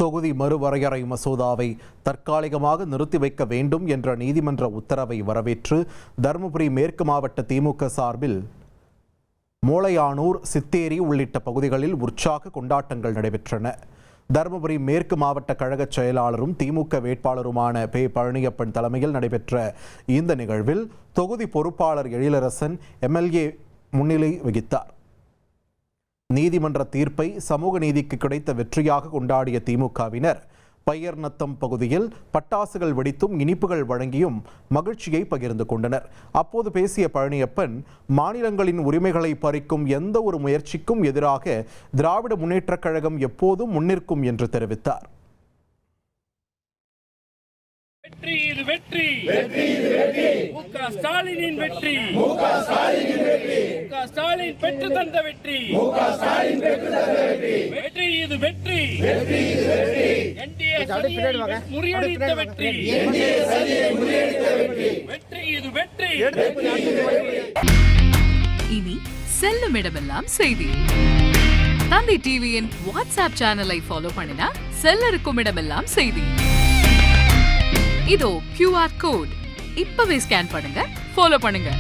தொகுதி மறுவரையறை மசோதாவை தற்காலிகமாக நிறுத்தி வைக்க வேண்டும் என்ற நீதிமன்ற உத்தரவை வரவேற்று தருமபுரி மேற்கு மாவட்ட திமுக சார்பில் மோளையானூர், சித்தேரி உள்ளிட்ட பகுதிகளில் உற்சாக கொண்டாட்டங்கள் நடைபெற்றன. தருமபுரி மேற்கு மாவட்ட கழக செயலாளரும் திமுக வேட்பாளருமான பே. பழனியப்பன் தலைமையில் நடைபெற்ற இந்த நிகழ்வில் தொகுதி பொறுப்பாளர் எழிலரசன் எம்எல்ஏ முன்னிலை வகித்தார். நீதிமன்ற தீர்ப்பை சமூக நீதிக்கு கிடைத்த வெற்றியாக கொண்டாடிய திமுகவினர் பையர்நத்தம் பகுதியில் பட்டாசுகள் வெடித்தும் இனிப்புகள் வழங்கியும் மகிழ்ச்சியை பகிர்ந்து கொண்டனர். அப்போது பேசிய பழனியப்பன், மாநிலங்களின் உரிமைகளை பறிக்கும் எந்த ஒரு முயற்சிக்கும் எதிராக திராவிட முன்னேற்றக் கழகம் எப்போதும் முன்னிற்கும் என்று தெரிவித்தார். வெற்றி இது வெற்றி, முக ஸ்டாலினின் வெற்றி, ஸ்டாலின் பெற்று தந்த வெற்றி, வெற்றி இது வெற்றி, முறியடித்த வெற்றி, வெற்றி இது வெற்றி. இனி செல்லும் இடமெல்லாம் செய்தி. தந்தை டிவியின் வாட்ஸ்அப் சேனலை ஃபாலோ பண்ணினா செல்ல இருக்கும் இடமெல்லாம் செய்தி. இதோ QR கோட் இப்பவே ஸ்கேன் பண்ணுங்க, ஃபாலோ பண்ணுங்க.